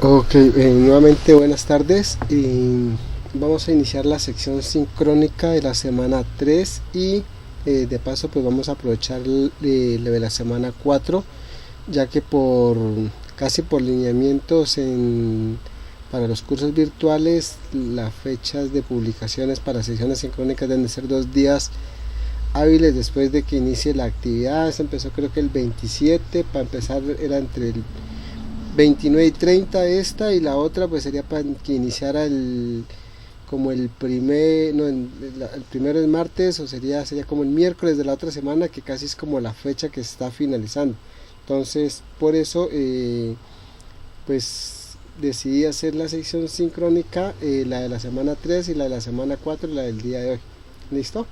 Ok, nuevamente buenas tardes. Vamos a iniciar la sección sincrónica de la semana 3 y de paso pues vamos a aprovechar lo de la semana 4, ya que casi por lineamientos para los cursos virtuales las fechas de publicaciones para secciones sincrónicas deben de ser 2 días hábiles después de que inicie la actividad. Se empezó creo que el 27, para empezar era entre el 29 y 30 esta, y la otra pues sería para que iniciara como el primer, no, el primero es martes, o sería como el miércoles de la otra semana, que casi es como la fecha que está finalizando. Entonces por eso pues decidí hacer la sección sincrónica, la de la semana 3 y la de la semana 4 y la del día de hoy. ¿Listo?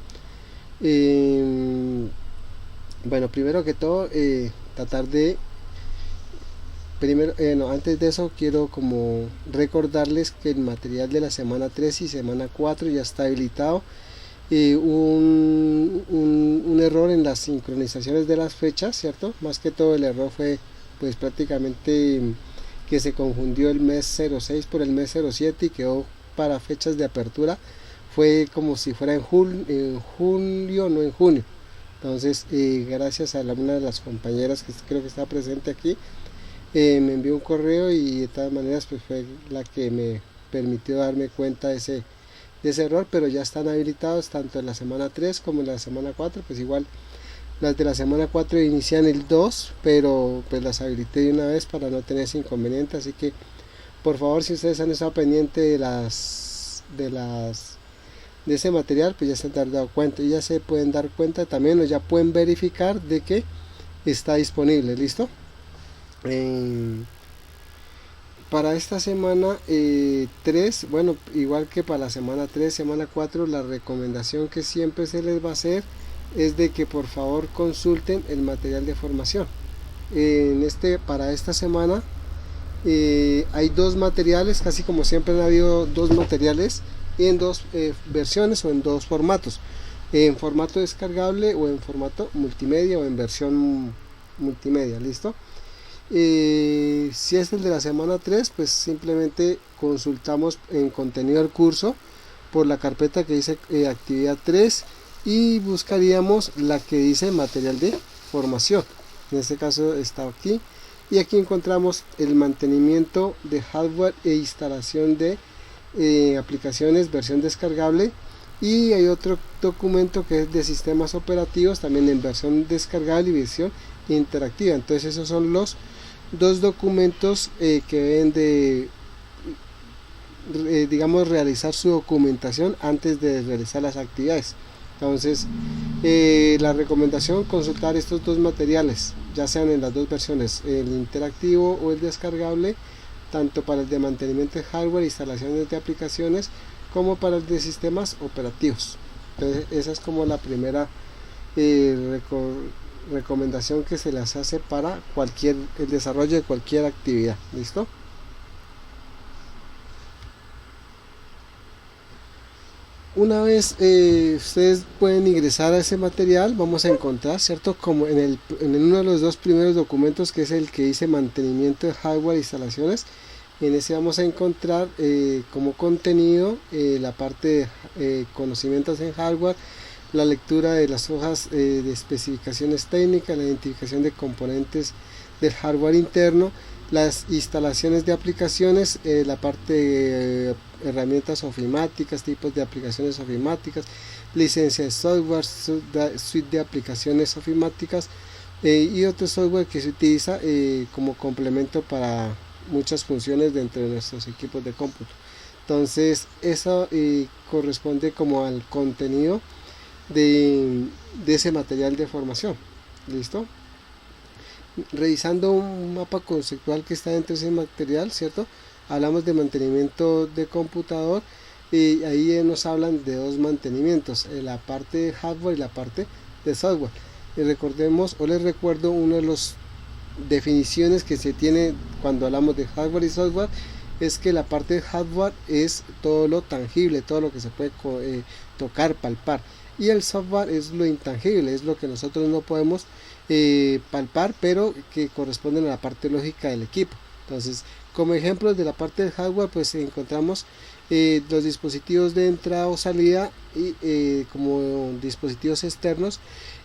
Bueno, primero que todo, tratar de primero, no, antes de eso quiero como recordarles que el material de la semana 3 y semana 4 ya está habilitado. Un error en las sincronizaciones de las fechas, ¿cierto? Más que todo el error fue pues prácticamente que se confundió el mes 06 por el mes 07 y quedó para fechas de apertura. Fue como si fuera en julio, no en junio. Entonces, gracias a una de las compañeras que creo que está presente aquí, me envió un correo, y de todas maneras pues fue la que me permitió darme cuenta de ese error, pero ya están habilitados tanto en la semana 3 como en la semana 4. Pues igual las de la semana 4 inician el 2, pero pues las habilité de una vez para no tener ese inconveniente. Así que por favor, si ustedes han estado pendientes de ese material, pues ya se han dado cuenta, y ya se pueden dar cuenta también, o ya pueden verificar de que está disponible. ¿Listo? Para esta semana 3, bueno, igual que para la semana 3, semana 4, la recomendación que siempre se les va a hacer es de que por favor consulten el material de formación. Para esta semana hay dos materiales, casi como siempre han habido dos materiales en dos versiones o en dos formatos, en formato descargable o en formato multimedia o en versión multimedia. ¿Listo? Si es el de la semana 3, pues simplemente consultamos en contenido del curso por la carpeta que dice actividad 3, y buscaríamos la que dice material de formación. En este caso está aquí, y aquí encontramos el mantenimiento de hardware e instalación de aplicaciones, versión descargable, y hay otro documento que es de sistemas operativos, también en versión descargable y versión interactiva. Entonces esos son los dos documentos que deben de digamos realizar su documentación antes de realizar las actividades. Entonces la recomendación, consultar estos dos materiales, ya sean en las dos versiones, el interactivo o el descargable, tanto para el de mantenimiento de hardware, instalaciones de aplicaciones, como para el de sistemas operativos. Entonces esa es como la primera recomendación que se les hace para el desarrollo de cualquier actividad. ¿Listo? Una vez ustedes pueden ingresar a ese material, vamos a encontrar, ¿cierto? Como en uno de los dos primeros documentos, que es el que dice mantenimiento de hardware e instalaciones. En ese vamos a encontrar como contenido la parte de conocimientos en hardware, la lectura de las hojas de especificaciones técnicas, la identificación de componentes del hardware interno, las instalaciones de aplicaciones, la parte de herramientas ofimáticas, tipos de aplicaciones ofimáticas, licencia de software, suite de aplicaciones ofimáticas y otro software que se utiliza como complemento para muchas funciones dentro de nuestros equipos de cómputo. Entonces eso corresponde como al contenido de ese material de formación. ¿Listo? Revisando un mapa conceptual que está dentro de ese material, ¿cierto? Hablamos de mantenimiento de computador, y ahí nos hablan de dos mantenimientos, la parte de hardware y la parte de software. Y recordemos, o les recuerdo, una de las definiciones que se tiene cuando hablamos de hardware y software es que la parte de hardware es todo lo tangible, todo lo que se puede tocar, palpar, y el software es lo intangible, es lo que nosotros no podemos palpar, pero que corresponden a la parte lógica del equipo. Entonces, Como ejemplos de la parte del hardware, pues encontramos los dispositivos de entrada o salida y como dispositivos externos,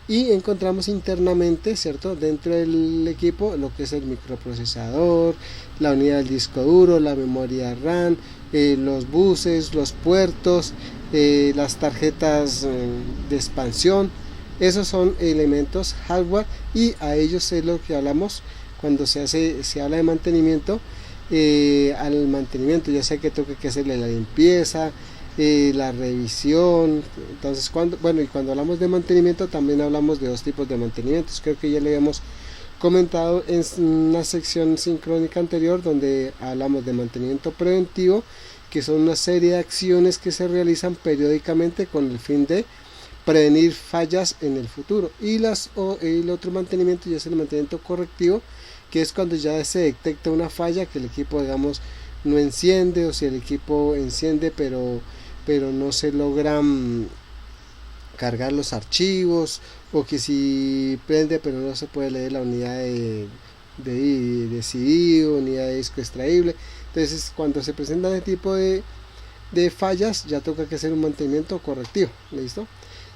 y encontramos internamente, cierto, dentro del equipo lo que es el microprocesador, la unidad del disco duro, la memoria RAM, los buses, los puertos, las tarjetas de expansión. Esos son elementos hardware, y a ellos es lo que hablamos cuando se habla de mantenimiento. Al mantenimiento ya sea que toque que hacerle la limpieza, la revisión. Entonces cuando hablamos de mantenimiento también hablamos de dos tipos de mantenimientos. Creo que ya le habíamos comentado en una sección sincrónica anterior, donde hablamos de mantenimiento preventivo, que son una serie de acciones que se realizan periódicamente con el fin de prevenir fallas en el futuro, y el otro mantenimiento ya es el mantenimiento correctivo, que es cuando ya se detecta una falla, que el equipo, digamos, no enciende, o si el equipo enciende pero no se logran cargar los archivos, o que si prende pero no se puede leer la unidad de CD, unidad de disco extraíble. Entonces cuando se presentan este tipo de fallas, ya toca que hacer un mantenimiento correctivo. ¿Listo?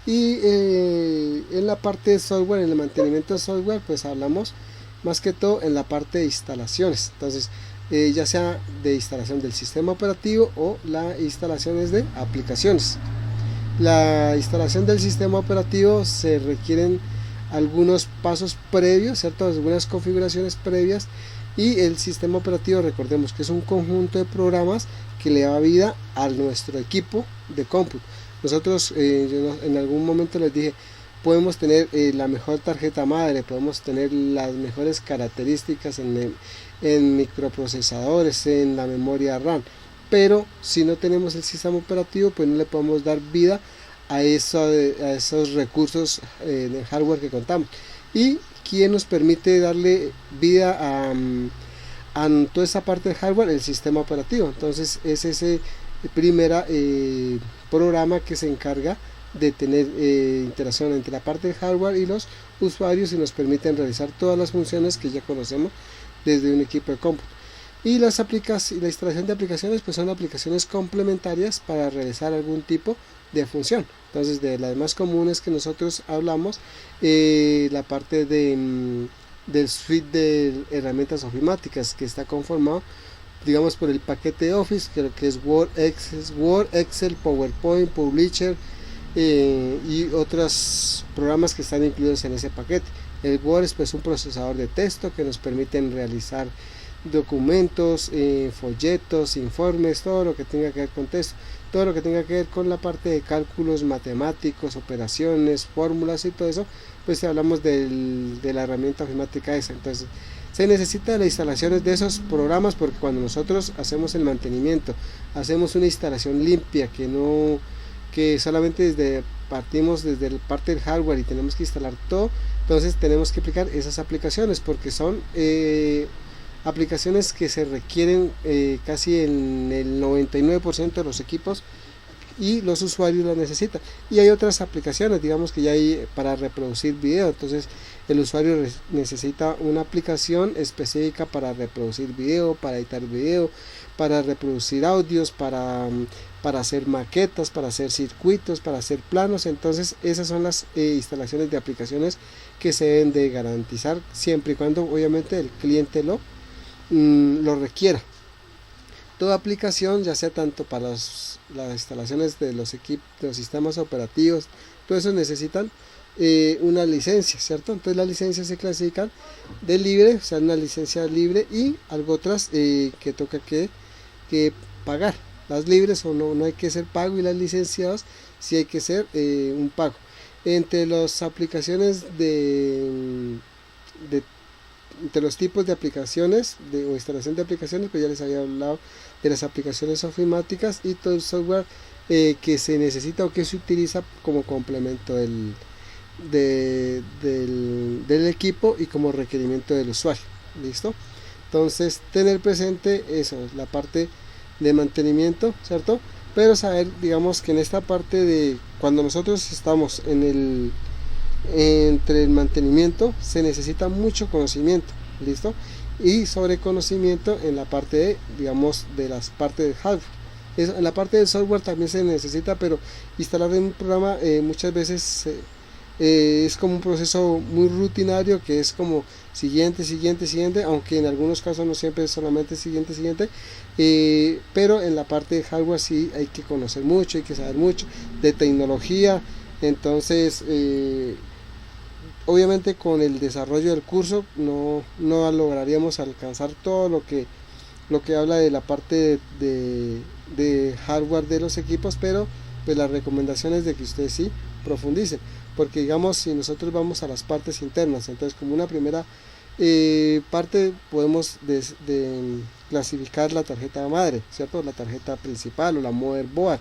Y en la parte de software, en el mantenimiento de software, pues hablamos más que todo en la parte de instalaciones. Entonces ya sea de instalación del sistema operativo o la instalaciones de aplicaciones. La instalación del sistema operativo se requieren algunos pasos previos, ¿cierto? Algunas configuraciones previas, y el sistema operativo, recordemos que es un conjunto de programas que le da vida a nuestro equipo de cómputo. Nosotros yo en algún momento les dije, podemos tener la mejor tarjeta madre, podemos tener las mejores características en microprocesadores, en la memoria RAM, pero si no tenemos el sistema operativo, pues no le podemos dar vida a esos recursos de hardware que contamos. Y ¿quién nos permite darle vida a toda esa parte de hardware? El sistema operativo. Entonces es ese primera programa que se encarga de tener interacción entre la parte de hardware y los usuarios, y nos permiten realizar todas las funciones que ya conocemos desde un equipo de cómputo. Y la instalación de aplicaciones, pues son aplicaciones complementarias para realizar algún tipo de función. Entonces, de las más comunes que nosotros hablamos, la parte del suite de herramientas ofimáticas, que está conformado, digamos, por el paquete Office, que es Word, Excel, PowerPoint, Publisher, y otros programas que están incluidos en ese paquete. El Word es pues un procesador de texto que nos permiten realizar documentos, folletos, informes, todo lo que tenga que ver con texto, todo lo que tenga que ver con la parte de cálculos matemáticos, operaciones, fórmulas y todo eso, pues hablamos de la herramienta ofimática esa. Entonces se necesita las instalaciones de esos programas, porque cuando nosotros hacemos el mantenimiento, hacemos una instalación limpia, que solamente partimos desde la parte del hardware y tenemos que instalar todo. Entonces tenemos que aplicar esas aplicaciones, porque son aplicaciones que se requieren casi en el 99% de los equipos, y los usuarios las necesitan. Y hay otras aplicaciones, digamos, que ya hay para reproducir video. Entonces el usuario necesita una aplicación específica para reproducir video, para editar video, para reproducir audios, para hacer maquetas, para hacer circuitos, para hacer planos. Entonces esas son las instalaciones de aplicaciones que se deben de garantizar, siempre y cuando obviamente el cliente lo requiera. Toda aplicación, ya sea tanto para las instalaciones de los equipos, de los sistemas operativos, todo eso necesitan una licencia, ¿cierto? Entonces las licencias se clasifican de libre, o sea, una licencia libre, y algo otras que toca que pagar. Las libres o no hay que ser pago, y las licenciadas sí hay que ser un pago. Entre las aplicaciones entre los tipos de aplicaciones o instalación de aplicaciones, pues ya les había hablado de las aplicaciones ofimáticas y todo el software que se necesita o que se utiliza como complemento del equipo y como requerimiento del usuario. ¿Listo? Entonces tener presente eso, la parte de mantenimiento, ¿cierto? Pero saber, digamos, que en esta parte de cuando nosotros estamos entre el mantenimiento, se necesita mucho conocimiento. ¿Listo? y sobre conocimiento en la parte de, digamos, de las partes de hardware. En la parte del software también se necesita, pero instalar en un programa muchas veces es como un proceso muy rutinario, que es como siguiente, siguiente, siguiente, aunque en algunos casos no siempre es solamente siguiente, siguiente, pero en la parte de hardware sí hay que conocer mucho, hay que saber mucho de tecnología. Entonces obviamente con el desarrollo del curso no lograríamos alcanzar todo lo que habla de la parte de hardware de los equipos, pero pues las recomendaciones de que ustedes sí profundicen, porque digamos si nosotros vamos a las partes internas, entonces como una primera parte podemos clasificar la tarjeta madre, ¿cierto? La tarjeta principal o la motherboard.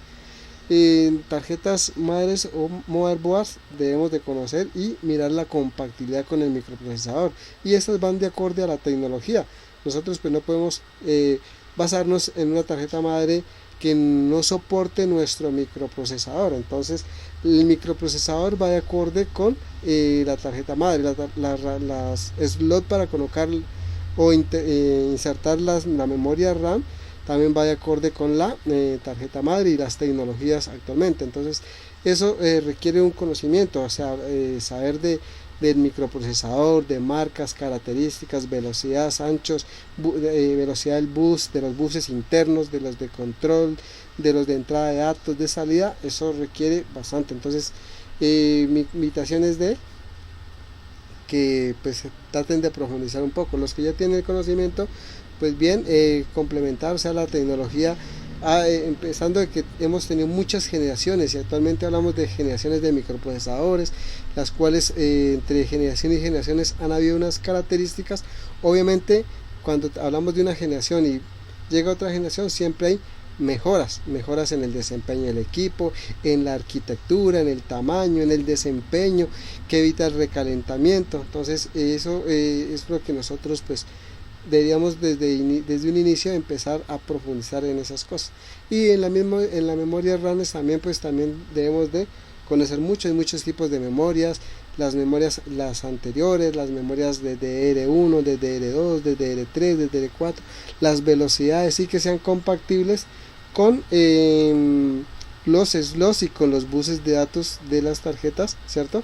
En tarjetas madres o motherboards debemos de conocer y mirar la compatibilidad con el microprocesador, y estas van de acorde a la tecnología. Nosotros pues no podemos basarnos en una tarjeta madre que no soporte nuestro microprocesador. Entonces el microprocesador va de acorde con la tarjeta madre, las slot para colocar o insertar la memoria RAM también va de acorde con la tarjeta madre y las tecnologías actualmente. Entonces eso requiere un conocimiento, o sea, saber del microprocesador, de marcas, características, velocidades, anchos, velocidad del bus, de los buses internos, de los de control, de los de entrada de datos, de salida. Eso requiere bastante. Entonces mi invitación es de que pues traten de profundizar un poco. Los que ya tienen el conocimiento, pues bien, complementar, o sea, la tecnología, empezando de que hemos tenido muchas generaciones, y actualmente hablamos de generaciones de microprocesadores, las cuales entre generación y generaciones han habido unas características. Obviamente cuando hablamos de una generación y llega otra generación, siempre hay mejoras en el desempeño del equipo, en la arquitectura, en el tamaño, en el desempeño, que evita el recalentamiento. Entonces eso es lo que nosotros pues deberíamos desde un inicio empezar a profundizar en esas cosas. Y en la memoria RAM también pues también debemos de conocer muchos tipos de memorias, las memorias, las anteriores, las memorias de DDR1, de DDR2, de DDR3, de DDR4, las velocidades, y que sean compatibles con los slots y con los buses de datos de las tarjetas, ¿cierto?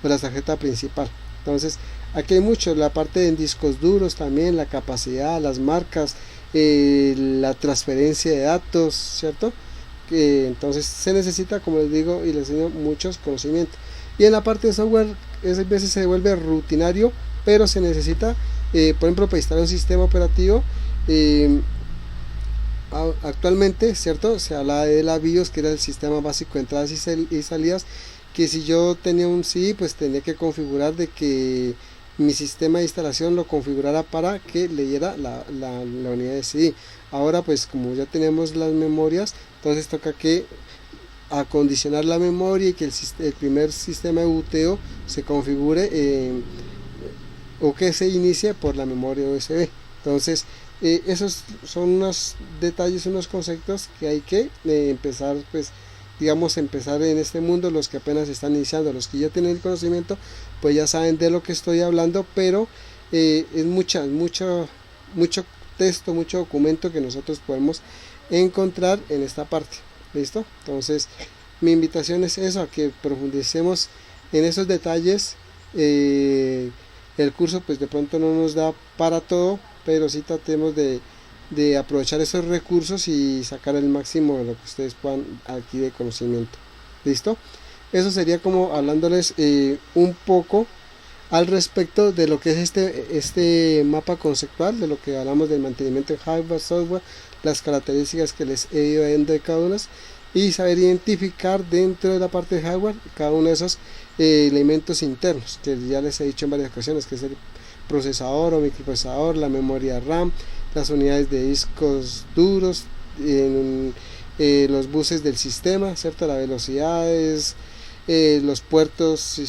O la tarjeta principal. Entonces aquí hay mucho, la parte de discos duros también, la capacidad, las marcas, la transferencia de datos, ¿cierto? Entonces se necesita, como les digo y les enseño, muchos conocimientos. Y en la parte de software a veces se vuelve rutinario, pero se necesita, por ejemplo, para instalar un sistema operativo, actualmente, ¿cierto? Se habla de la BIOS, que era el sistema básico de entradas y salidas, que si yo tenía un CD, pues tenía que configurar de que mi sistema de instalación lo configurara para que leyera la unidad de CD. Ahora pues como ya tenemos las memorias, entonces toca que acondicionar la memoria y que el primer sistema de buteo se configure o que se inicie por la memoria USB. Entonces esos son unos detalles, unos conceptos que hay que empezar, pues digamos, empezar en este mundo. Los que apenas están iniciando, los que ya tienen el conocimiento, pues ya saben de lo que estoy hablando, pero es mucho texto, mucho documento que nosotros podemos encontrar en esta parte. ¿Listo? Entonces mi invitación es eso, a que profundicemos en esos detalles. El curso pues de pronto no nos da para todo, pero sí tratemos de aprovechar esos recursos y sacar el máximo de lo que ustedes puedan adquirir de conocimiento. ¿Listo? Eso sería como hablándoles un poco al respecto de lo que es este mapa conceptual, de lo que hablamos del mantenimiento de hardware, software, las características que les he ido viendo de cada una, y saber identificar dentro de la parte de hardware cada uno de esos elementos internos que ya les he dicho en varias ocasiones, que es el procesador o microprocesador, la memoria RAM, las unidades de discos duros, los buses del sistema, ¿cierto? Las velocidades, los puertos, si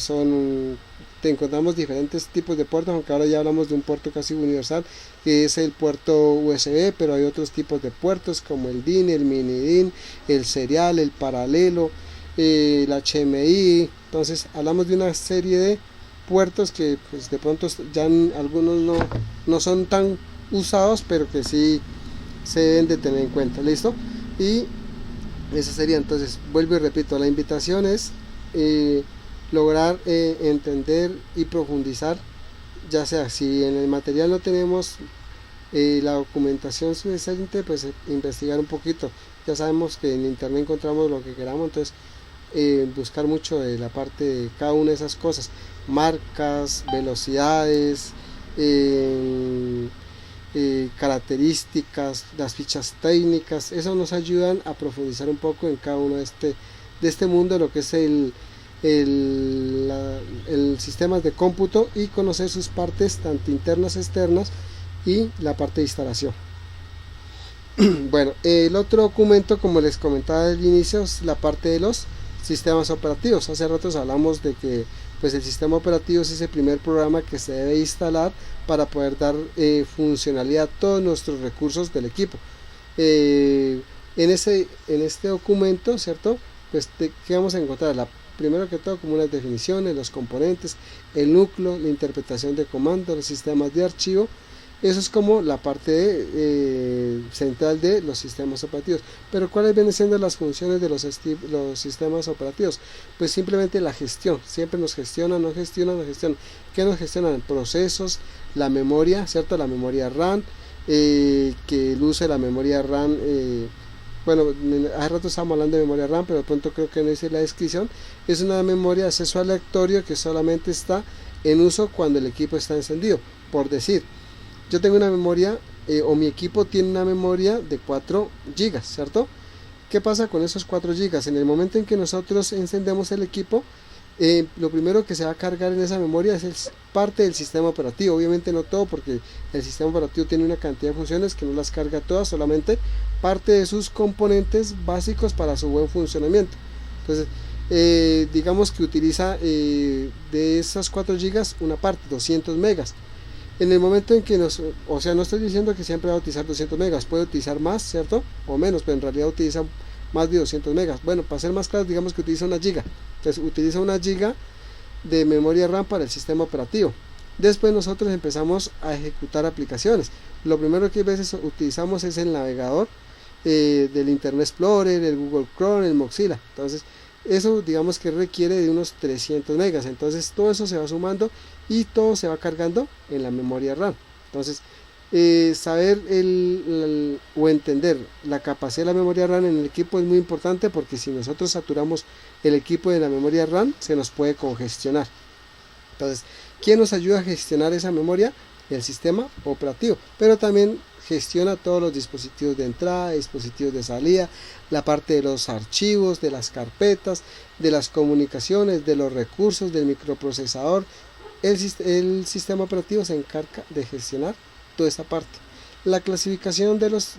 encontramos diferentes tipos de puertos, aunque ahora ya hablamos de un puerto casi universal, que es el puerto USB, pero hay otros tipos de puertos como el DIN, el mini DIN, el serial, el paralelo, el HMI. Entonces hablamos de una serie de puertos que pues de pronto ya algunos no son tan usados, pero que sí se deben de tener en cuenta. ¿Listo? Y eso sería. Entonces, vuelvo y repito, la invitación es lograr entender y profundizar, ya sea si en el material no tenemos la documentación suficiente, pues investigar un poquito. Ya sabemos que en internet encontramos lo que queramos, entonces buscar mucho de la parte de cada una de esas cosas, marcas, velocidades, características, las fichas técnicas. Eso nos ayudan a profundizar un poco en cada uno de este mundo, lo que es el sistemas de cómputo, y conocer sus partes tanto internas, externas, y la parte de instalación. Bueno, el otro documento, como les comentaba al inicio, es la parte de los sistemas operativos. Hace ratos hablamos de que pues el sistema operativo es ese primer programa que se debe instalar para poder dar funcionalidad a todos nuestros recursos del equipo. En este documento, ¿cierto? Pues ¿qué vamos a encontrar? Primero que todo, como unas definiciones, los componentes, el núcleo, la interpretación de comandos, los sistemas de archivo. Eso es como la parte central de los sistemas operativos. Pero ¿cuáles vienen siendo las funciones de los sistemas operativos? Pues simplemente la gestión. Siempre nos gestionan, nos gestionan. ¿Qué nos gestionan? Procesos, la memoria, ¿cierto? La memoria RAM, que el uso de la memoria RAM, bueno, hace rato estábamos hablando de memoria RAM, pero de pronto creo que no hice la descripción. Es una memoria de acceso aleatorio que solamente está en uso cuando el equipo está encendido. Por decir, yo tengo una memoria, o mi equipo tiene una memoria de 4 GB, ¿cierto? ¿Qué pasa con esos 4 GB? En el momento en que nosotros encendemos el equipo, lo primero que se va a cargar en esa memoria es parte del sistema operativo. Obviamente no todo, porque el sistema operativo tiene una cantidad de funciones que no las carga todas, solamente parte de sus componentes básicos para su buen funcionamiento. Entonces, digamos que utiliza de esas 4 GB una parte, 200 megas. En el momento en que no estoy diciendo que siempre va a utilizar 200 megas, puede utilizar más, ¿cierto? O menos, pero en realidad utiliza más de 200 megas. Bueno, para ser más claro, digamos que utiliza 1 giga. Entonces utiliza 1 giga de memoria RAM para el sistema operativo. Después nosotros empezamos a ejecutar aplicaciones. Lo primero que a veces utilizamos es el navegador del Internet Explorer, el Google Chrome, el Mozilla. Entonces eso digamos que requiere de unos 300 megas. Entonces todo eso se va sumando y todo se va cargando en la memoria RAM. Entonces saber o entender la capacidad de la memoria RAM en el equipo es muy importante, porque si nosotros saturamos el equipo de la memoria RAM, se nos puede congestionar. Entonces, ¿quién nos ayuda a gestionar esa memoria? El sistema operativo, pero también gestiona todos los dispositivos de entrada, dispositivos de salida, la parte de los archivos, de las carpetas, de las comunicaciones, de los recursos, del microprocesador. El sistema operativo se encarga de gestionar toda esa parte. La clasificación de los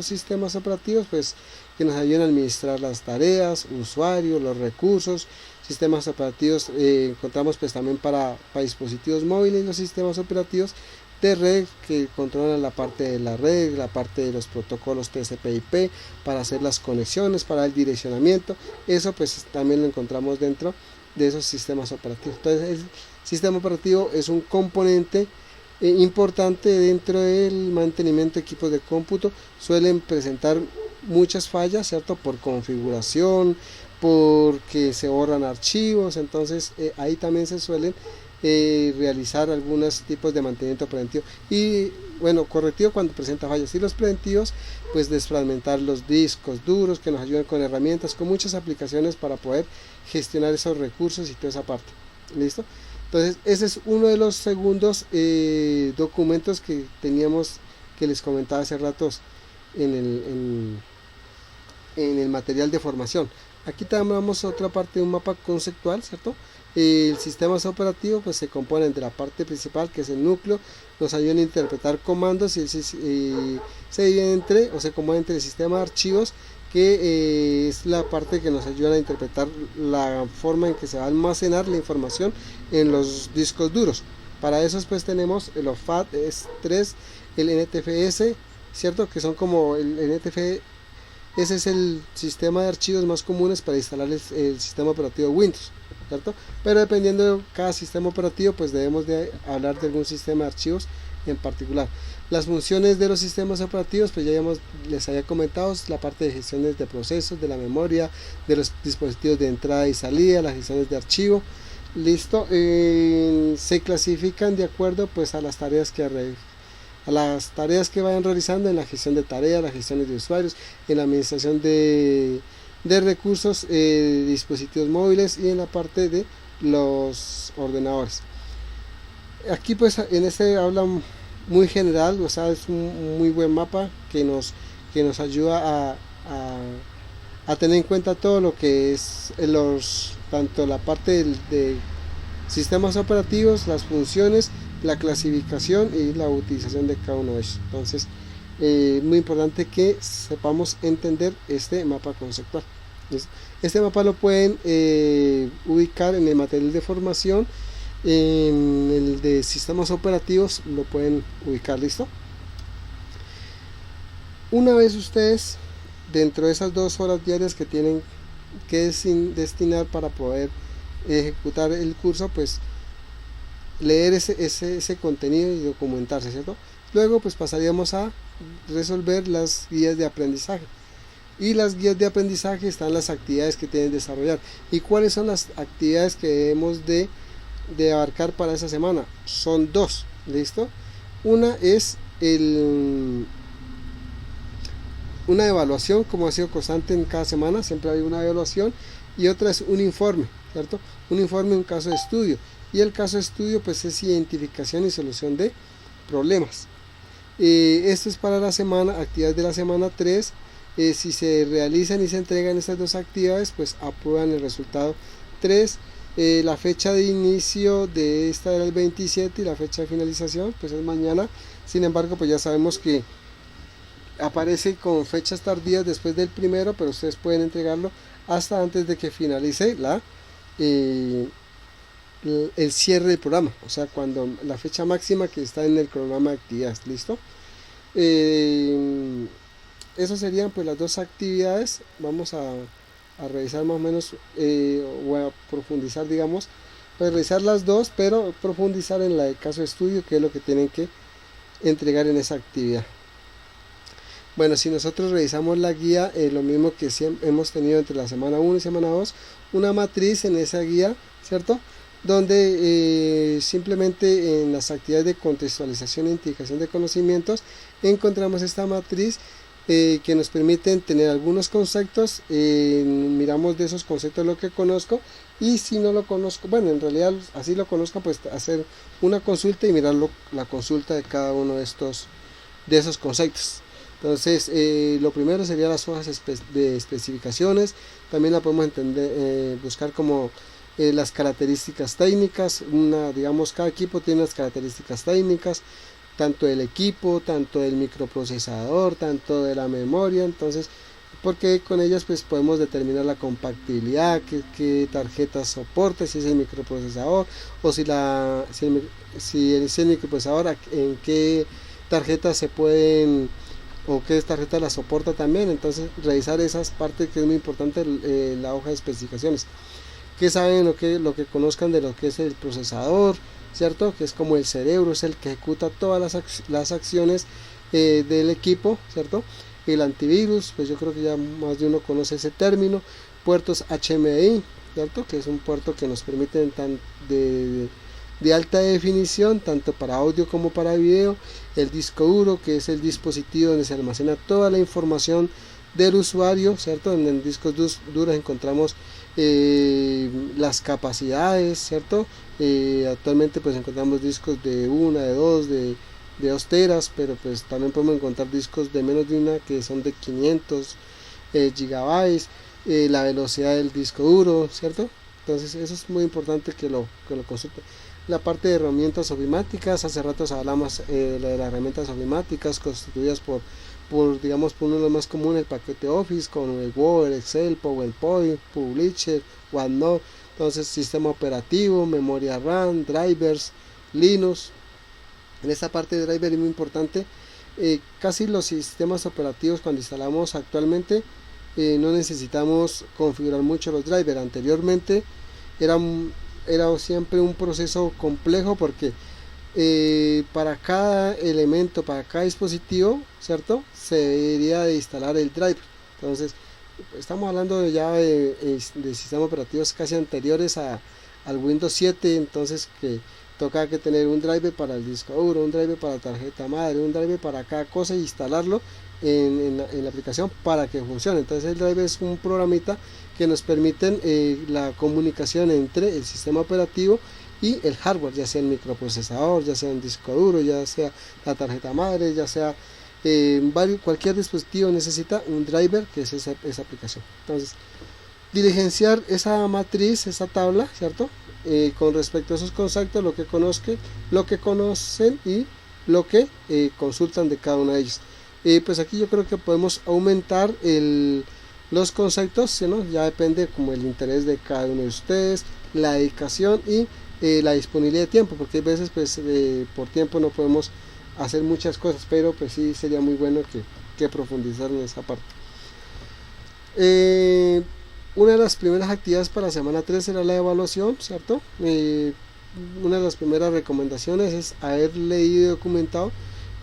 sistemas operativos, pues que nos ayudan a administrar las tareas, usuarios, los recursos. Sistemas operativos encontramos pues también para dispositivos móviles, los sistemas operativos de red que controlan la parte de la red, la parte de los protocolos TCP/IP para hacer las conexiones, para el direccionamiento. Eso pues también lo encontramos dentro de esos sistemas operativos. Entonces el sistema operativo es un componente importante dentro del mantenimiento de equipos de cómputo. Suelen presentar muchas fallas, ¿cierto? Por configuración, porque se borran archivos. Entonces ahí también se suelen realizar algunos tipos de mantenimiento preventivo y bueno, correctivo cuando presenta fallas, y los preventivos pues desfragmentar los discos duros, que nos ayudan con herramientas, con muchas aplicaciones para poder gestionar esos recursos y toda esa parte. ¿Listo? Entonces ese es uno de los segundos documentos que teníamos, que les comentaba hace ratos en el material de formación. Aquí tenemos otra parte de un mapa conceptual, ¿cierto? El sistema operativo pues se compone de la parte principal, que es el núcleo, nos ayuda a interpretar comandos, y se divide se compone entre el sistema de archivos, que es la parte que nos ayuda a interpretar la forma en que se va a almacenar la información en los discos duros. Para eso pues tenemos el FAT3, el NTFS, ¿cierto? Que son como el NTFS. Ese es el sistema de archivos más comunes para instalar el sistema operativo Windows, ¿cierto? Pero dependiendo de cada sistema operativo, pues debemos de hablar de algún sistema de archivos en particular. Las funciones de los sistemas operativos, pues ya les había comentado, la parte de gestiones de procesos, de la memoria, de los dispositivos de entrada y salida, las gestiones de archivo. Listo, se clasifican de acuerdo pues a las tareas que vayan realizando en la gestión de tareas, las gestiones de usuarios, en la administración de recursos, dispositivos móviles y en la parte de los ordenadores. Aquí pues en este habla muy general, o sea, es un muy buen mapa que nos ayuda a tener en cuenta todo lo que es tanto la parte de sistemas operativos, las funciones, la clasificación y la utilización de cada uno de ellos. Entonces, muy importante que sepamos entender este mapa conceptual. Este mapa lo pueden ubicar en el material de formación, en el de sistemas operativos lo pueden ubicar. Listo. Una vez ustedes, dentro de esas 2 horas diarias que tienen que destinar para poder ejecutar el curso, pues leer ese contenido y documentarse, ¿cierto? Luego pues pasaríamos a resolver las guías de aprendizaje. Y las guías de aprendizaje están las actividades que tienen que desarrollar. ¿Y cuáles son las actividades que debemos de abarcar para esa semana? Son 2, ¿listo? Una es una evaluación, como ha sido constante en cada semana, siempre hay una evaluación, y otra es un informe, ¿cierto? Un informe, un caso de estudio, y el caso de estudio pues es identificación y solución de problemas. Esto es para la semana, actividades de la semana 3. Si se realizan y se entregan estas 2 actividades, pues aprueban el resultado 3. La fecha de inicio de esta era el 27 y la fecha de finalización pues es mañana. Sin embargo, pues ya sabemos que aparece con fechas tardías después del primero, pero ustedes pueden entregarlo hasta antes de que finalice el cierre del programa, o sea, cuando la fecha máxima que está en el cronograma de actividades. Listo. Esas serían pues las 2 actividades. Vamos a revisar más o menos, o a profundizar, digamos, pues revisar las 2, pero profundizar en la de caso de estudio, que es lo que tienen que entregar en esa actividad. Bueno, si nosotros revisamos la guía, lo mismo que siempre hemos tenido entre la semana 1 y semana 2, una matriz en esa guía, ¿cierto? Donde simplemente en las actividades de contextualización e identificación de conocimientos encontramos esta matriz que nos permiten tener algunos conceptos. Miramos de esos conceptos lo que conozco, y si no lo conozco, bueno, en realidad así lo conozco, pues hacer una consulta y mirar la consulta de cada uno de esos conceptos. Entonces, lo primero sería las hojas de especificaciones. También la podemos buscar como las características técnicas. Digamos, cada equipo tiene unas características técnicas, tanto del equipo, tanto del microprocesador, tanto de la memoria. Entonces, porque con ellas pues podemos determinar la compatibilidad, qué tarjetas soporta, si es el microprocesador, o si es el microprocesador, en qué tarjetas se pueden, o qué tarjeta la soporta también. Entonces, revisar esas partes, que es muy importante, la hoja de especificaciones, que saben lo que conozcan de lo que es el procesador, ¿cierto? Que es como el cerebro, es el que ejecuta todas las acciones del equipo, ¿cierto? El antivirus, pues yo creo que ya más de uno conoce ese término. Puertos HMI, ¿cierto? Que es un puerto que nos permite de alta definición, tanto para audio como para video. El disco duro, que es el dispositivo donde se almacena toda la información del usuario, ¿cierto? En el disco duros encontramos las capacidades, ¿cierto? Actualmente pues encontramos discos de 1, de 2, de 2 teras, pero pues también podemos encontrar discos de menos de 1 que son de 500 gigabytes. La velocidad del disco duro, ¿cierto? Entonces eso es muy importante que lo consulten. La parte de herramientas ofimáticas, hace rato hablamos de las herramientas ofimáticas constituidas por digamos, por uno de los más comunes, el paquete Office, con el Word, Excel, PowerPoint, Publisher, OneNote. Entonces, sistema operativo, memoria RAM, drivers, Linux. En esta parte de driver es muy importante. Casi los sistemas operativos, cuando instalamos actualmente, no necesitamos configurar mucho los drivers. Anteriormente era siempre un proceso complejo, porque para cada elemento, para cada dispositivo, ¿cierto? Se debería de instalar el driver. Entonces, estamos hablando ya de sistemas operativos casi anteriores al Windows 7, entonces que toca que tener un driver para el disco duro, un driver para la tarjeta madre, un driver para cada cosa e instalarlo en la aplicación para que funcione. Entonces el driver es un programita que nos permiten la comunicación entre el sistema operativo y el hardware, ya sea el microprocesador, ya sea un disco duro, ya sea la tarjeta madre, ya sea cualquier dispositivo necesita un driver que es esa aplicación. Entonces, diligenciar esa matriz, esa tabla, ¿cierto? Con respecto a esos conceptos, lo que conocen y lo que consultan de cada uno de ellos. Pues aquí yo creo que podemos aumentar los conceptos, ¿no? Ya depende como el interés de cada uno de ustedes, la dedicación y la disponibilidad de tiempo, porque a veces pues por tiempo no podemos hacer muchas cosas, pero pues sí sería muy bueno que profundizar en esa parte. Una de las primeras actividades para la semana 3 será la evaluación, ¿cierto? Una de las primeras recomendaciones es haber leído y documentado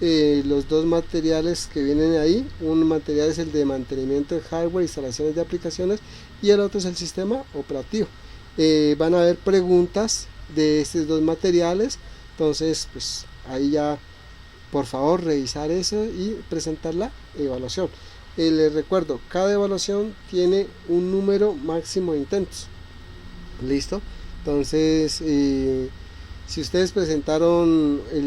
los dos materiales que vienen ahí. Un material es el de mantenimiento de hardware, instalaciones de aplicaciones, y el otro es el sistema operativo. Van a haber preguntas de estos dos materiales, entonces pues ahí ya por favor revisar eso y presentar la evaluación. Les recuerdo, cada evaluación tiene un número máximo de intentos. ¿Listo? Entonces, si ustedes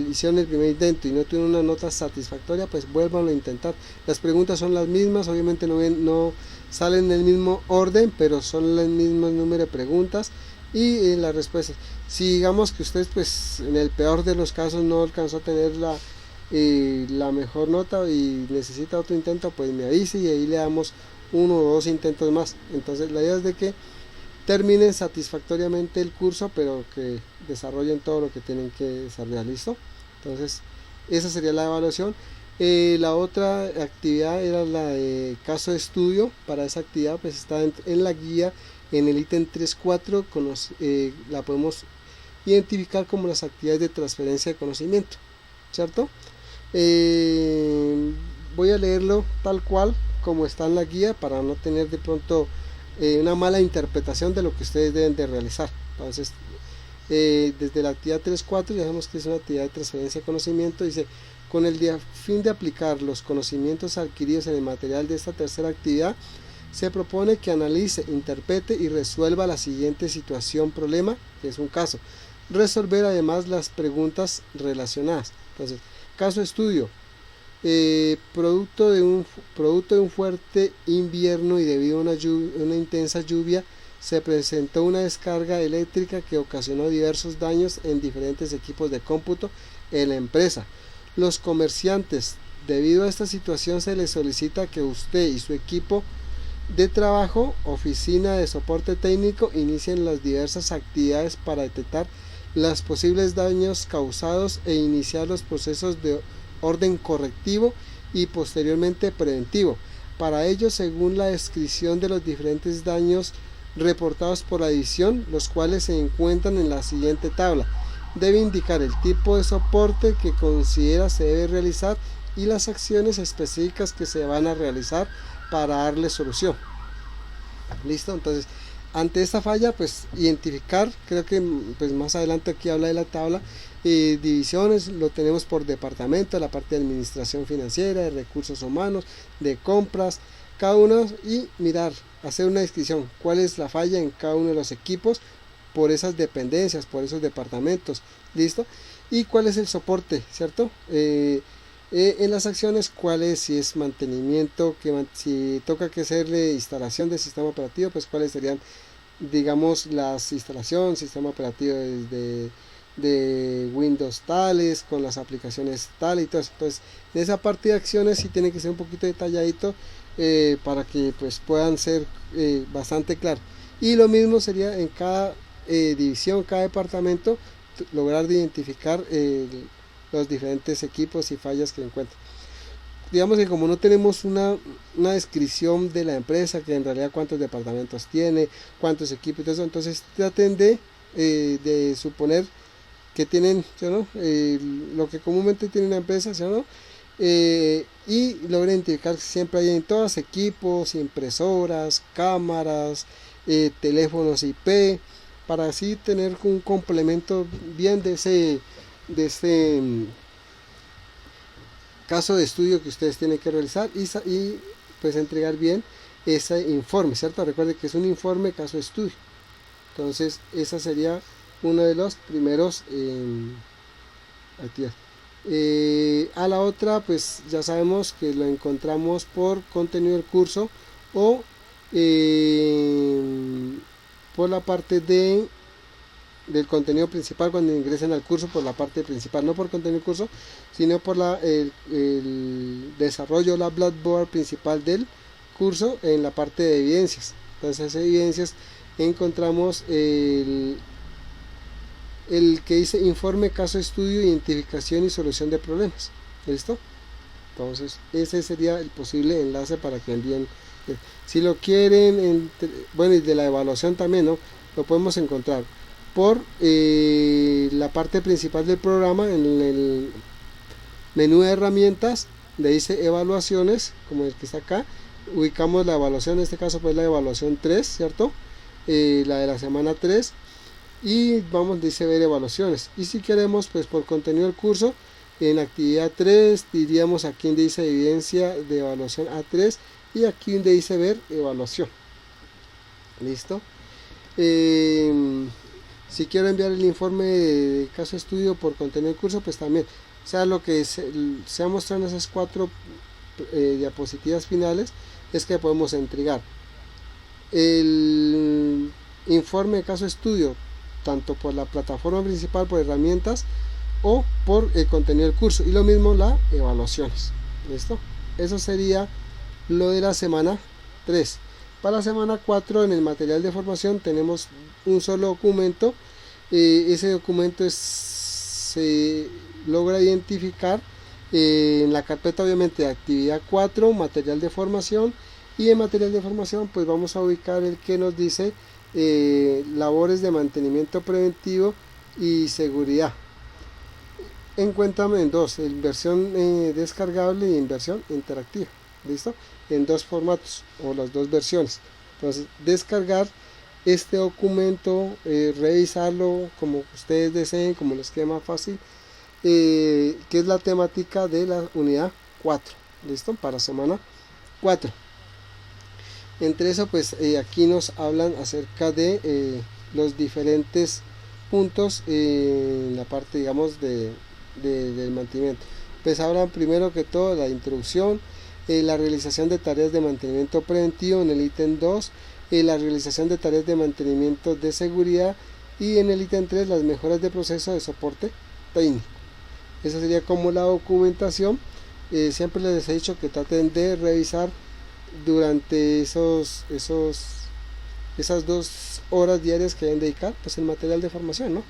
hicieron el primer intento y no tuvieron una nota satisfactoria, pues vuélvanlo a intentar. Las preguntas son las mismas, obviamente no salen en el mismo orden, pero son el mismo número de preguntas y las respuestas. Si digamos que ustedes, pues en el peor de los casos, no alcanzó a tener la mejor nota y necesita otro intento, pues me avise y ahí le damos uno o dos intentos más. Entonces la idea es de que terminen satisfactoriamente el curso, pero que desarrollen todo lo que tienen que desarrollar. ¿Listo? Entonces esa sería la evaluación. La otra actividad era la de caso de estudio. Para esa actividad pues está en la guía, en el ítem 3.4 la podemos identificar como las actividades de transferencia de conocimiento, ¿cierto? Voy a leerlo tal cual como está en la guía para no tener de pronto una mala interpretación de lo que ustedes deben de realizar. Entonces, desde la actividad 3.4 ya sabemos que es una actividad de transferencia de conocimiento. Dice: con el fin de aplicar los conocimientos adquiridos en el material de esta tercera actividad, se propone que analice, interprete y resuelva la siguiente situación problema, que es un caso. Resolver además las preguntas relacionadas. Entonces, caso estudio: producto de un fuerte invierno y debido a una intensa lluvia, se presentó una descarga eléctrica que ocasionó diversos daños en diferentes equipos de cómputo en la empresa. Los comerciantes, debido a esta situación, se les solicita que usted y su equipo de trabajo, oficina de soporte técnico, inicien las diversas actividades para detectar los posibles daños causados e iniciar los procesos de orden correctivo y posteriormente preventivo. Para ello, según la descripción de los diferentes daños reportados por la división, los cuales se encuentran en la siguiente tabla, debe indicar el tipo de soporte que considera se debe realizar y las acciones específicas que se van a realizar para darle solución. ¿Listo? Entonces, ante esta falla, pues identificar, creo que pues más adelante aquí habla de la tabla, divisiones, lo tenemos por departamento, la parte de administración financiera, de recursos humanos, de compras, cada uno, y mirar, hacer una descripción, cuál es la falla en cada uno de los equipos, por esas dependencias, por esos departamentos. ¿Listo? Y cuál es el soporte, ¿cierto? En las acciones, cuál es, si es mantenimiento, si toca que hacerle instalación del sistema operativo, pues cuáles serían, digamos, las instalaciones, sistema operativo de Windows tales, con las aplicaciones tales y todo eso. Entonces, en esa parte de acciones sí tiene que ser un poquito detalladito para que pues puedan ser bastante claro. Y lo mismo sería en cada división, cada departamento, lograr identificar los diferentes equipos y fallas que encuentran. Digamos que como no tenemos una descripción de la empresa, que en realidad cuántos departamentos tiene, cuántos equipos y todo eso, entonces traten de suponer que tienen, ¿sí o no? Lo que comúnmente tiene una empresa, ¿sí o no? Y logra identificar que siempre hay en todos equipos, impresoras, cámaras, teléfonos IP, para así tener un complemento bien de ese caso de estudio que ustedes tienen que realizar y pues entregar bien ese informe, ¿cierto? Recuerden que es un informe caso de estudio. Entonces esa sería uno de los primeros actividades. A la otra pues ya sabemos que lo encontramos por contenido del curso o por la parte del contenido principal cuando ingresen al curso, por la parte principal, no por contenido del curso, sino por el desarrollo, la Blackboard principal del curso en la parte de evidencias. Entonces esas evidencias encontramos el que dice informe, caso, estudio, identificación y solución de problemas. ¿Listo? Entonces ese sería el posible enlace para que envíen. Si lo quieren, bueno, y de la evaluación también, ¿no? Lo podemos encontrar por la parte principal del programa, en el menú de herramientas, le dice evaluaciones, como el que está acá, ubicamos la evaluación, en este caso pues la evaluación 3, ¿cierto? La de la semana 3, y vamos, dice ver evaluaciones, y si queremos pues por contenido del curso, en actividad 3 diríamos aquí donde dice evidencia de evaluación A3 y aquí donde dice ver evaluación. Listo. Si quiero enviar el informe de caso estudio por contenido del curso, pues también, o sea, lo que se ha mostrado en esas 4 diapositivas finales es que podemos entregar el informe de caso estudio tanto por la plataforma principal, por herramientas, o por el contenido del curso, y lo mismo las evaluaciones. ¿Listo? Eso sería lo de la semana 3. Para la semana 4, en el material de formación tenemos un solo documento. Ese documento se logra identificar en la carpeta, obviamente, de actividad 4, material de formación, y en material de formación pues vamos a ubicar el que nos dice labores de mantenimiento preventivo y seguridad. Encuéntrame en dos, en versión descargable y en versión interactiva. ¿Listo? En dos formatos o las dos versiones. Entonces, descargar este documento, revisarlo como ustedes deseen, como les quede más fácil, que es la temática de la unidad 4. ¿Listo? Para semana 4. Entre eso, pues aquí nos hablan acerca de los diferentes puntos en la parte, digamos, del mantenimiento. Pues hablan primero que todo la introducción, la realización de tareas de mantenimiento preventivo en el ítem 2, la realización de tareas de mantenimiento de seguridad, y en el ítem 3 las mejoras de proceso de soporte técnico. Esa sería como la documentación. Siempre les he dicho que traten de revisar durante esas 2 horas diarias que deben dedicar pues el material de formación, ¿no?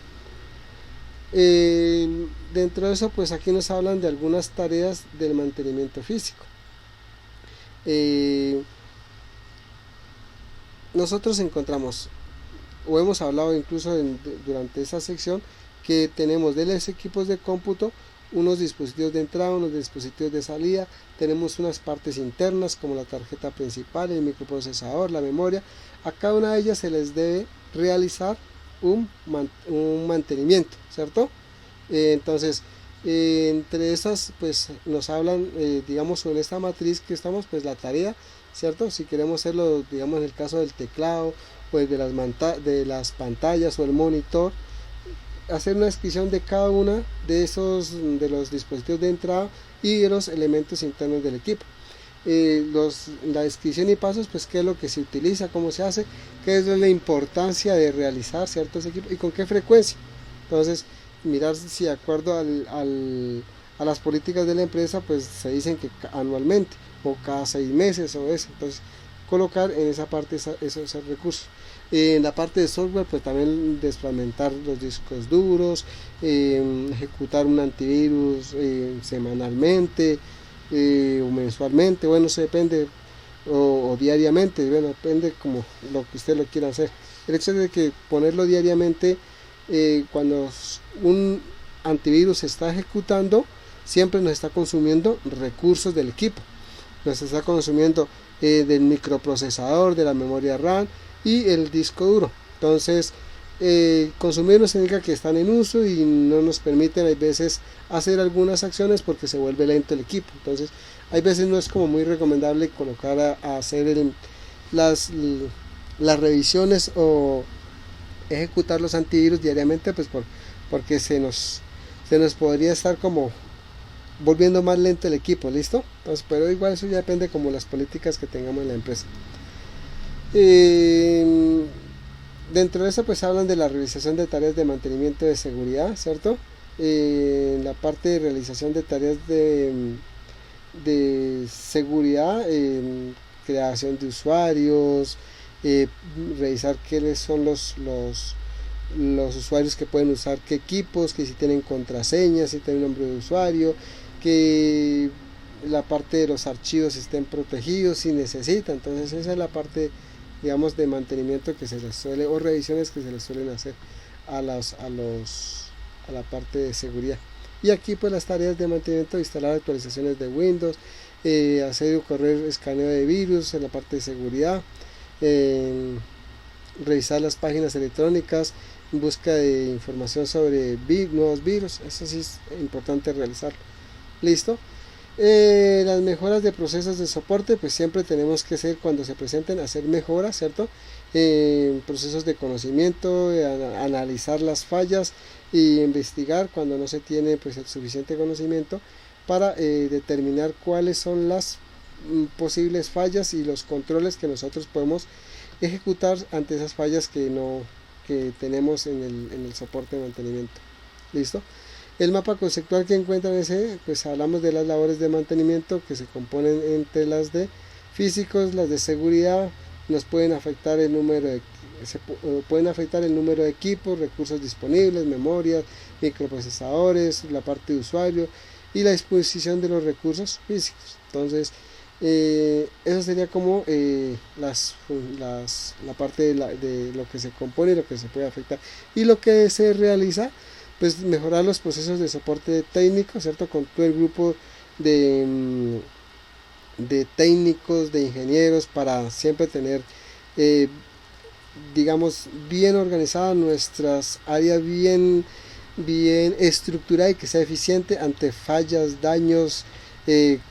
Dentro de eso pues aquí nos hablan de algunas tareas del mantenimiento físico. Nosotros encontramos o hemos hablado incluso durante esa sección que tenemos de los equipos de cómputo unos dispositivos de entrada, unos dispositivos de salida, tenemos unas partes internas como la tarjeta principal, el microprocesador, la memoria. A cada una de ellas se les debe realizar un mantenimiento, ¿cierto? Entonces, entre esas pues nos hablan, digamos, sobre esta matriz que estamos, pues la tarea, ¿cierto? Si queremos hacerlo, digamos, en el caso del teclado, pues de las pantallas o el monitor, hacer una descripción de cada una de los dispositivos de entrada y de los elementos internos del equipo. La descripción y pasos, pues qué es lo que se utiliza, cómo se hace, qué es la importancia de realizar ciertos equipos y con qué frecuencia. Entonces, mirar si de acuerdo a las políticas de la empresa, pues se dicen que anualmente o cada 6 meses o eso. Entonces, colocar en esa parte esos recursos. En la parte de software, pues también desfragmentar los discos duros, ejecutar un antivirus semanalmente o mensualmente, bueno, eso depende, o diariamente, bueno, depende como lo que usted lo quiera hacer. El hecho de que ponerlo diariamente cuando un antivirus se está ejecutando, siempre nos está consumiendo recursos del equipo, nos está consumiendo del microprocesador, de la memoria RAM y el disco duro. Entonces consumirlos significa que están en uso y no nos permiten a veces hacer algunas acciones porque se vuelve lento el equipo. Entonces hay veces no es como muy recomendable colocar a hacer las revisiones o ejecutar los antivirus diariamente, pues porque se nos podría estar como volviendo más lento el equipo, ¿listo? Entonces, pero igual eso ya depende como las políticas que tengamos en la empresa. Dentro de eso pues hablan de la realización de tareas de mantenimiento de seguridad, ¿cierto? En la parte de realización de tareas de seguridad, creación de usuarios, revisar quiénes son los usuarios que pueden usar qué equipos, que si tienen contraseñas, si tienen nombre de usuario, que la parte de los archivos estén protegidos si necesitan. Entonces esa es la parte, digamos, de mantenimiento que se les suele, o revisiones que se les suelen hacer a la parte de seguridad. Y aquí pues las tareas de mantenimiento: instalar actualizaciones de Windows, hacer y correr escaneo de virus en la parte de seguridad, revisar las páginas electrónicas en busca de información sobre nuevos virus. Eso sí es importante realizarlo. Listo. Las mejoras de procesos de soporte, pues siempre tenemos que hacer, cuando se presenten, hacer mejoras, ¿cierto? Procesos de conocimiento, analizar las fallas y investigar cuando no se tiene pues el suficiente conocimiento para determinar cuáles son las posibles fallas y los controles que nosotros podemos ejecutar ante esas fallas que tenemos en el soporte de mantenimiento. Listo. El mapa conceptual que encuentran ese, pues hablamos de las labores de mantenimiento que se componen entre las de físicos, las de seguridad. Nos pueden afectar el número de equipos, recursos disponibles, memorias, microprocesadores, la parte de usuario y la disposición de los recursos físicos. Entonces eso sería como la parte de lo que se compone y lo que se puede afectar. Y lo que se realiza, pues mejorar los procesos de soporte técnico, ¿cierto? Con todo el grupo de técnicos, de ingenieros, para siempre tener, digamos, bien organizadas nuestras áreas, bien estructurada y que sea eficiente ante fallas, daños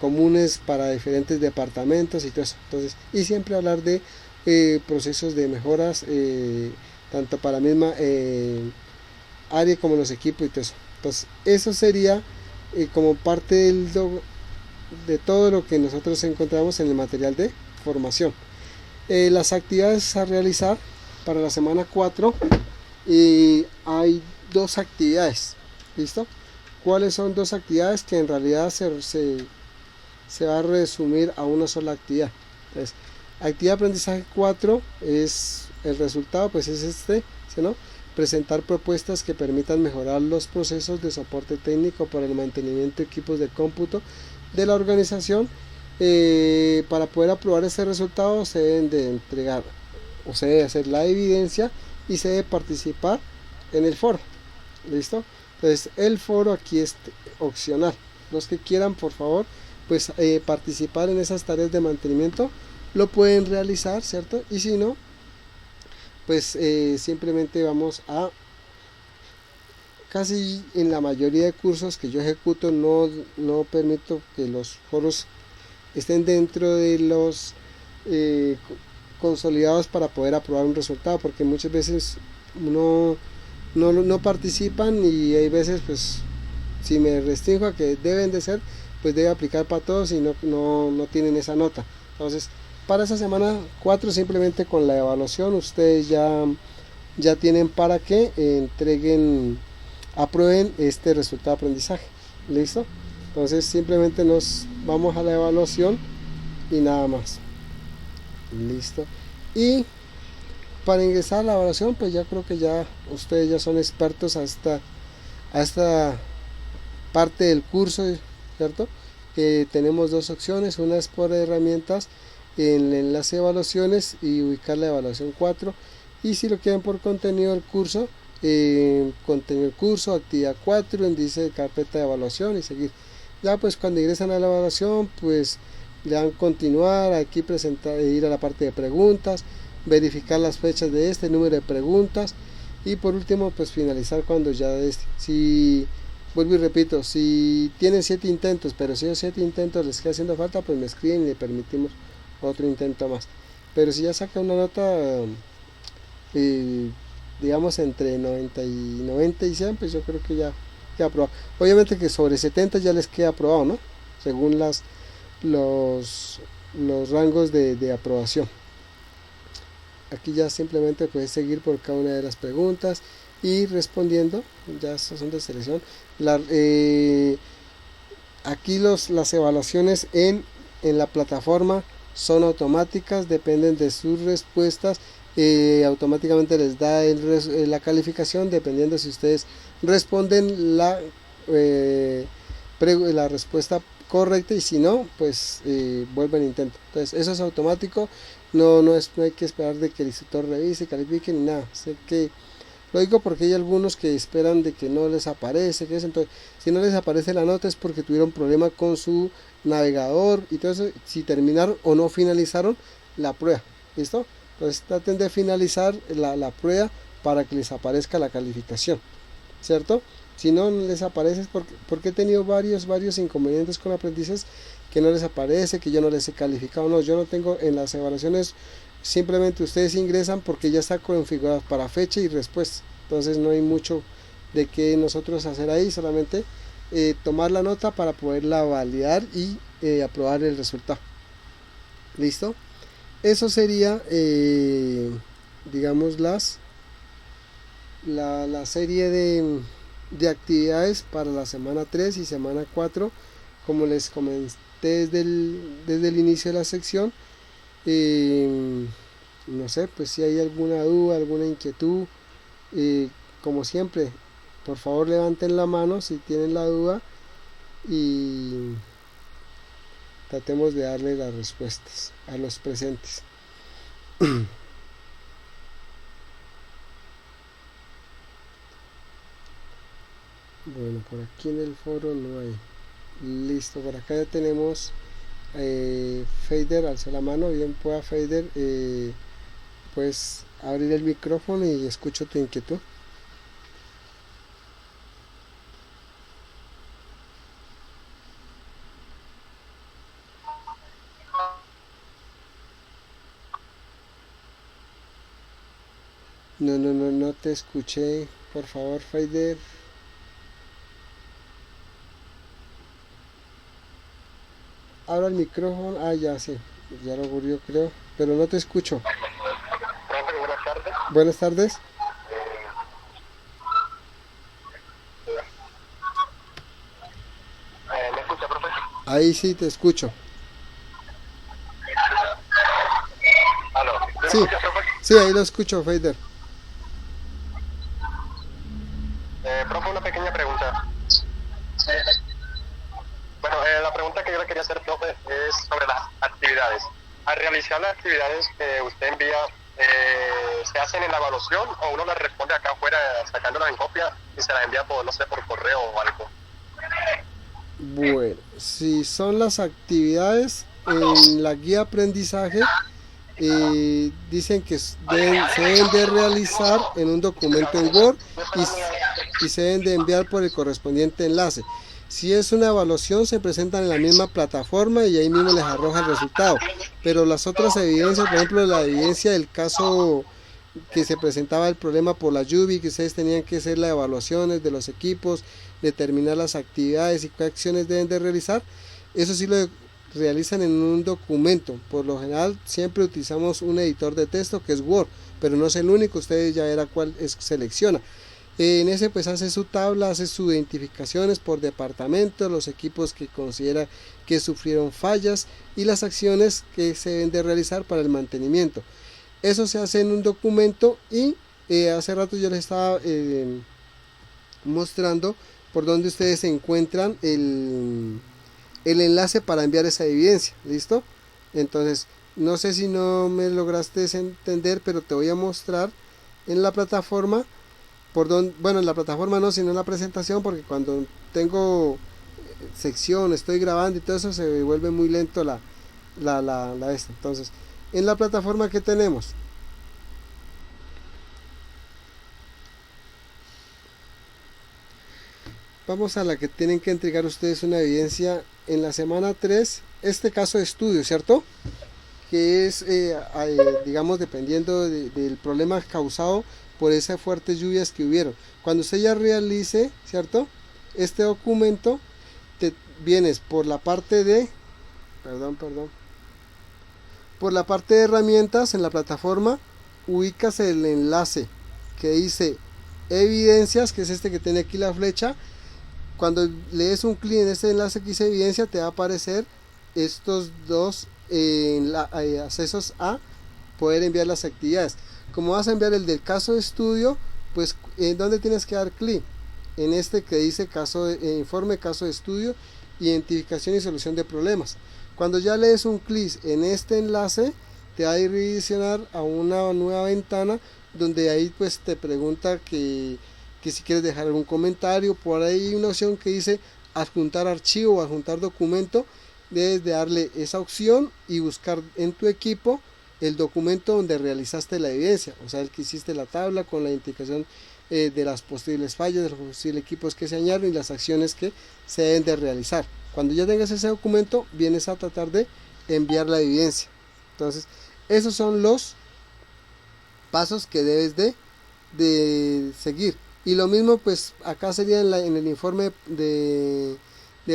comunes para diferentes departamentos y todo eso. Entonces, y siempre hablar de procesos de mejoras, tanto para la misma área como los equipos y todo eso. Entonces eso sería como parte de todo lo que nosotros encontramos en el material de formación. Las actividades a realizar para la semana 4, hay 2 actividades. ¿Listo? ¿Cuáles son 2 actividades? Que en realidad se va a resumir a una sola actividad. Entonces, actividad de aprendizaje 4 es el resultado, pues es ¿no? Presentar propuestas que permitan mejorar los procesos de soporte técnico para el mantenimiento de equipos de cómputo de la organización. Para poder aprobar ese resultado se deben de entregar, o se debe hacer la evidencia y se debe participar en el foro. ¿Listo? Entonces el foro aquí es opcional. Los que quieran, por favor, pues participar en esas tareas de mantenimiento lo pueden realizar, ¿cierto? Y si no, pues simplemente vamos a, casi en la mayoría de cursos que yo ejecuto no permito que los foros estén dentro de los consolidados para poder aprobar un resultado, porque muchas veces no participan, y hay veces pues si me restringo a que deben de ser, pues debe aplicar para todos y no tienen esa nota. Entonces para esa semana 4, simplemente con la evaluación ustedes ya tienen para que aprueben este resultado de aprendizaje. ¿Listo? Entonces simplemente nos vamos a la evaluación y nada más. Listo. Y para ingresar a la evaluación, pues ya creo que ya ustedes ya son expertos a esta parte del curso, ¿cierto? Tenemos 2 opciones: una es por herramientas, en el enlace de evaluaciones, y ubicar la evaluación 4, y si lo quieren por contenido del curso, contenido del curso, actividad 4, índice de carpeta de evaluación y seguir. Ya pues cuando ingresan a la evaluación, pues le dan continuar, aquí presentar, ir a la parte de preguntas, verificar las fechas de este, número de preguntas y por último pues finalizar cuando ya si vuelvo y repito, si tienen 7 intentos, pero si esos 7 intentos les queda haciendo falta, pues me escriben y le permitimos otro intento más. Pero si ya saca una nota eh, digamos entre 90 y 100, pues yo creo que ya queda aprobado. Obviamente que sobre 70 ya les queda aprobado, ¿no? Según los, los rangos de aprobación. Aquí ya simplemente puedes seguir por cada una de las preguntas y respondiendo, ya son de selección. Aquí las evaluaciones en la plataforma son automáticas, dependen de sus respuestas, automáticamente les da la calificación dependiendo si ustedes responden la respuesta correcta y si no, pues vuelven a intento. Entonces eso es automático, no hay que esperar de que el instructor revise, califique ni nada. Sé que lo digo porque hay algunos que esperan de que no les aparece, entonces si no les aparece la nota es porque tuvieron problema con su navegador y todo eso, si terminaron o no finalizaron la prueba, ¿listo? Entonces traten de finalizar la prueba para que les aparezca la calificación, ¿cierto? Si no les aparece es porque he tenido varios inconvenientes con aprendices que no les aparece, que yo no les he calificado. No, yo no tengo en las evaluaciones, simplemente ustedes ingresan porque ya está configurado para fecha y respuesta. Entonces no hay mucho de qué nosotros hacer ahí, solamente tomar la nota para poderla validar y aprobar el resultado. ¿Listo? Eso sería, digamos, la serie de actividades para la semana 3 y semana 4, como les comenté desde el inicio de la sección. No sé, pues si hay alguna duda, alguna inquietud, como siempre, por favor levanten la mano si tienen la duda y tratemos de darle las respuestas a los presentes. Bueno, por aquí en el foro no hay. Listo, por acá ya tenemos Fader, alza la mano. Bien, pueda Fader, pues abrir el micrófono y escucho tu inquietud. No te escuché. Por favor, Fader. Abra el micrófono. Ah, ya sí. Ya lo ocurrió, creo. Pero no te escucho. Profe, buenas tardes. Buenas tardes. ¿Me escucha, profe? Ahí sí te escucho. ¿Aló? ¿Me Sí, escucha, profe? sí, ahí lo escucho, Fader. Profe, una pequeña pregunta. Bueno, la pregunta que yo le quería hacer, profe, es sobre las actividades. Al realizar las actividades que usted envía, ¿se hacen en la evaluación o uno las responde acá afuera sacándolas en copia y se las envía por, no sé, por correo o algo? Bueno, si son las actividades en la guía aprendizaje, dicen que se deben de realizar en un documento en Word y se deben de enviar por el correspondiente enlace. Si es una evaluación, se presentan en la misma plataforma y ahí mismo les arroja el resultado. Pero las otras evidencias, por ejemplo, la evidencia del caso que se presentaba el problema por la lluvia, que ustedes tenían que hacer las evaluaciones de los equipos, determinar las actividades y qué acciones deben de realizar, eso sí lo realizan en un documento. Por lo general siempre utilizamos un editor de texto que es Word, pero no es el único, ustedes ya verán cuál selecciona. En ese pues hace su tabla, hace sus identificaciones por departamento, los equipos que considera que sufrieron fallas y las acciones que se deben de realizar para el mantenimiento. Eso se hace en un documento y hace rato yo les estaba mostrando por donde ustedes encuentran el enlace para enviar esa evidencia. ¿Listo? Entonces, no sé si no me lograste entender, pero te voy a mostrar en la plataforma bueno, en la plataforma no, sino en la presentación, porque cuando tengo sección, estoy grabando y todo eso, se vuelve muy lento la esta. Entonces, en la plataforma que tenemos, vamos a la que tienen que entregar ustedes una evidencia en la semana 3, este caso de estudio, ¿cierto? Que es, digamos, dependiendo del problema causado por esas fuertes lluvias que hubieron. Cuando usted ya realice, ¿cierto? Este documento, te vienes por la parte de, por la parte de herramientas en la plataforma, ubicas el enlace que dice evidencias, que es este que tiene aquí la flecha. Cuando lees un clic en este enlace que dice evidencia, te va a aparecer estos dos accesos a poder enviar las actividades. Como vas a enviar el del caso de estudio, pues en donde tienes que dar clic en este que dice informe caso de estudio, identificación y solución de problemas. Cuando ya lees un clic en este enlace, te va a direccionar a una nueva ventana donde ahí pues te pregunta que si quieres dejar algún comentario. Por ahí hay una opción que dice adjuntar archivo o adjuntar documento. Debes de darle esa opción y buscar en tu equipo el documento donde realizaste la evidencia, o sea, el que hiciste la tabla con la identificación de las posibles fallas, de los posibles equipos que se añadieron y las acciones que se deben de realizar. Cuando ya tengas ese documento, vienes a tratar de enviar la evidencia. Entonces, esos son los pasos que debes de seguir. Y lo mismo, pues acá sería en el informe de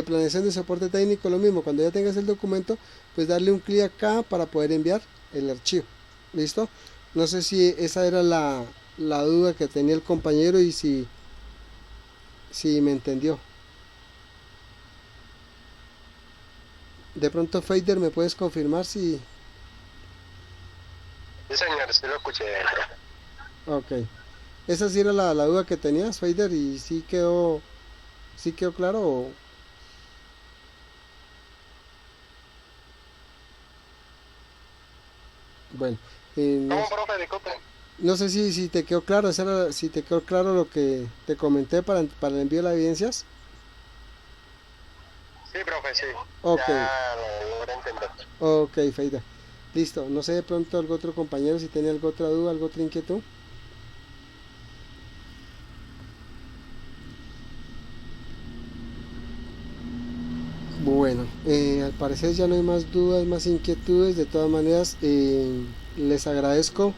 planeación de soporte técnico, lo mismo. Cuando ya tengas el documento, pues darle un clic acá para poder enviar el archivo. ¿Listo? No sé si esa era la duda que tenía el compañero y si me entendió. De pronto, Fader, ¿me puedes confirmar si...? Sí, señor, sí lo escuché. Ok. Esa sí era la duda que tenías, Fader, y sí quedó claro. Bueno, ¿Cómo, profe? Disculpe. no sé si te quedó claro, si te quedó claro lo que te comenté para el envío de las evidencias. Sí, profe, sí. Ok, Ya lo logré entender. ok, Fader. Listo, no sé de pronto algún otro compañero si tiene alguna otra duda, alguna otra inquietud. Bueno, al parecer ya no hay más dudas, más inquietudes. De todas maneras, les agradezco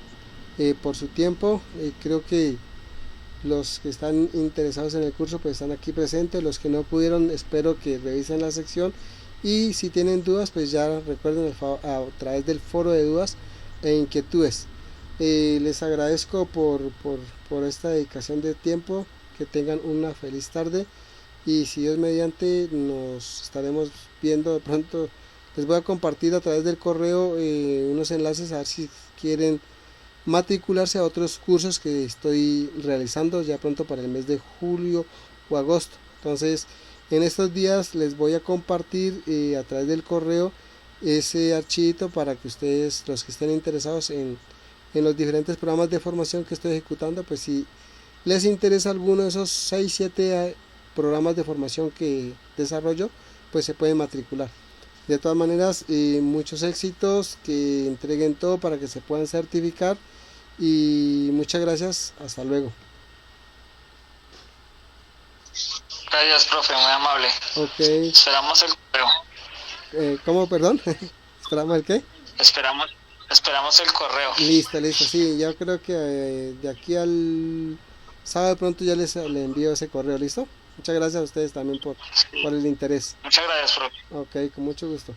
por su tiempo. Creo que los que están interesados en el curso pues están aquí presentes. Los que no pudieron, espero que revisen la sección. Y si tienen dudas, pues ya recuerden a través del foro de dudas e inquietudes. Les agradezco por esta dedicación de tiempo. Que tengan una feliz tarde. Y si Dios mediante nos estaremos viendo de pronto. Les voy a compartir a través del correo unos enlaces a ver si quieren matricularse a otros cursos que estoy realizando ya pronto para el mes de julio o agosto. Entonces en estos días les voy a compartir a través del correo ese archivito para que ustedes, los que estén interesados en los diferentes programas de formación que estoy ejecutando, pues si les interesa alguno de esos 6-7 programas de formación que desarrollo, pues se pueden matricular. De todas maneras, muchos éxitos, que entreguen todo para que se puedan certificar y muchas gracias, hasta luego. Gracias, profe, muy amable. Ok. Esperamos el correo. ¿Cómo, perdón? ¿Esperamos el qué? Esperamos el correo. Listo, sí, yo creo que de aquí al sábado de pronto ya le envío ese correo, ¿listo? Muchas gracias a ustedes también por el interés. Muchas gracias, profe. Ok, con mucho gusto.